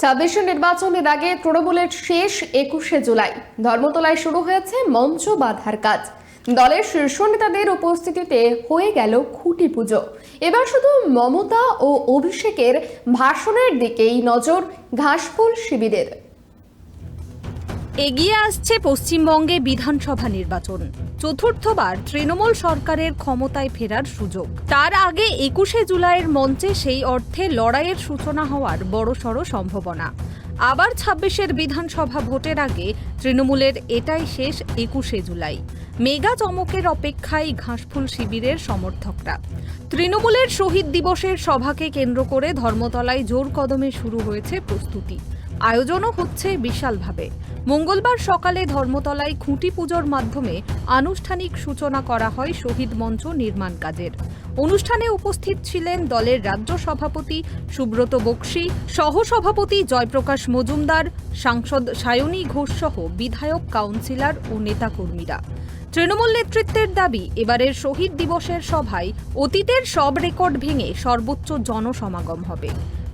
ছাব্বিশে নির্বাচনের আগে তৃণমূলের শেষ 21শে জুলাই ধর্মতলায় শুরু হয়েছে মঞ্চ বাঁধার কাজ। দলের শীর্ষ নেতাদের উপস্থিতিতে হয়ে গেল খুঁটি পুজো। এবার শুধু মমতা ও অভিষেকের ভাষণের দিকেই নজর ঘাসফুল শিবিরের। এগিয়ে আসছে পশ্চিমবঙ্গে বিধানসভা নির্বাচন। চতুর্থবার তৃণমূল সরকারের ক্ষমতায় ফেরার সুযোগ। তার আগে 21শে জুলাইয়ের মঞ্চে সেই অর্থে লড়াইয়ের সূচনা হওয়ার বড়সড় সম্ভাবনা। আবার 26-এর বিধানসভা ভোটের আগে তৃণমূলের এটাই শেষ 21শে জুলাই। মেগা চমকের অপেক্ষায় ঘাসফুল শিবিরের সমর্থকরা। তৃণমূলের শহীদ দিবসের সভাকে কেন্দ্র করে ধর্মতলায় জোর কদমে শুরু হয়েছে প্রস্তুতি। আয়োজনও হচ্ছে বিশালভাবে। মঙ্গলবার সকালে ধর্মতলায় খুঁটি পুজোর মাধ্যমে আনুষ্ঠানিক সূচনা করা হয় শহীদ মঞ্চ নির্মাণ কাজের। অনুষ্ঠানে উপস্থিত ছিলেন দলের রাজ্য সভাপতি সুব্রত বক্সী, সহসভাপতি জয়প্রকাশ মজুমদার, সাংসদ সায়নী ঘোষ সহ বিধায়ক, কাউন্সিলর ও নেতাকর্মীরা। তৃণমূল নেতৃত্বের দাবি, এবারের শহীদ দিবসের সভায় অতীতের সব রেকর্ড ভেঙে সর্বোচ্চ জনসমাগম হবে।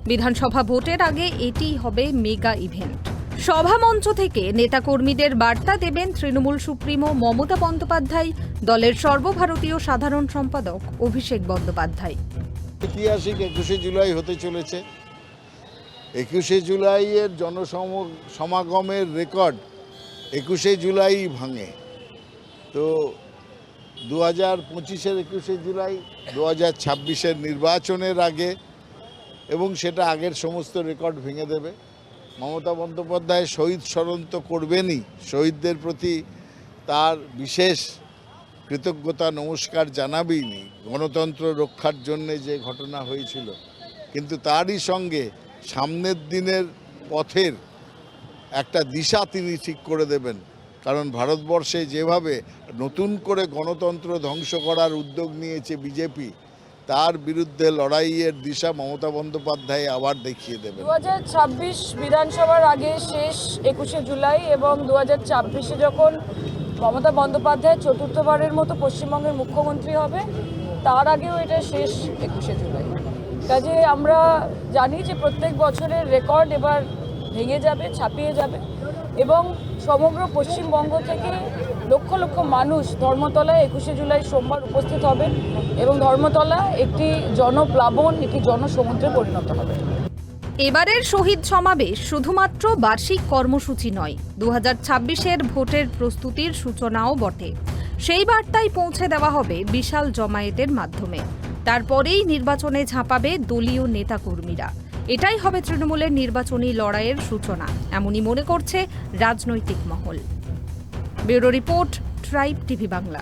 বিধানসভা ভোটের আগে এটিই হবে মেগা ইভেন্ট। সভামঞ্চ থেকে নেতাকর্মীদের বার্তা দেবেন তৃণমূল সুপ্রিমো মমতা বন্দ্যোপাধ্যায়, দলের সর্বভারতীয় সাধারণ সম্পাদক অভিষেক বন্দ্যোপাধ্যায়। ঐতিহাসিক 21শে জুলাই হতে চলেছে। 21শে জুলাইয়ের জনসমাগমের রেকর্ড 21শে জুলাই ভাঙে। তো 2025-এর 21শে জুলাই, 2026-এর নির্বাচনের আগে, এবং সেটা আগের সমস্ত রেকর্ড ভেঙে দেবে। মমতা বন্দ্যোপাধ্যায় শহীদ স্মরণ তো করবেনই, শহীদদের প্রতি তার বিশেষ কৃতজ্ঞতা নমস্কার জানাবেনই, গণতন্ত্র রক্ষার জন্যে যে ঘটনা হয়েছিল। কিন্তু তারই সঙ্গে সামনের দিনের পথের একটা দিশা তিনি ঠিক করে দেবেন। কারণ ভারতবর্ষে যেভাবে নতুন করে গণতন্ত্র ধ্বংস করার উদ্যোগ নিয়েছে বিজেপি, তার বিরুদ্ধে লড়াইয়ের দিশা মমতা বন্দ্যোপাধ্যায় আবার দেখিয়ে দেবেন। 2026 বিধানসভার আগে শেষ 21শে জুলাই, এবং 2026-এ যখন মমতা বন্দ্যোপাধ্যায় চতুর্থবারের মতো পশ্চিমবঙ্গের মুখ্যমন্ত্রী হবে, তার আগেও এটা শেষ 21শে জুলাই। কাজে আমরা জানি যে প্রত্যেক বছরের রেকর্ড এবার ভেঙে যাবে, ছাপিয়ে যাবে, এবং সমগ্র পশ্চিমবঙ্গ থেকে লক্ষ লক্ষ মানুষ ধর্মতলায় 21শে জুলাই সোমবার উপস্থিত হবেন, এবং ধর্মতলা একটি জনপ্লাবন, একটি জনসমুদ্রে পরিণত হবে। এবারের শহীদ সমাবেশ শুধুমাত্র বার্ষিক কর্মসূচি নয়, 2026-এর ভোটের প্রস্তুতির সূচনাও বটে। সেই বার্তাই পৌঁছে দেওয়া হবে বিশাল জমায়েতের মাধ্যমে। তারপরেই নির্বাচনে ঝাঁপাবে দলীয় নেতাকর্মীরা। এটাই হবে তৃণমূলের নির্বাচনী লড়াইয়ের সূচনা, এমনই মনে করছে রাজনৈতিক মহল। Bureau report, tribe TV Bangla.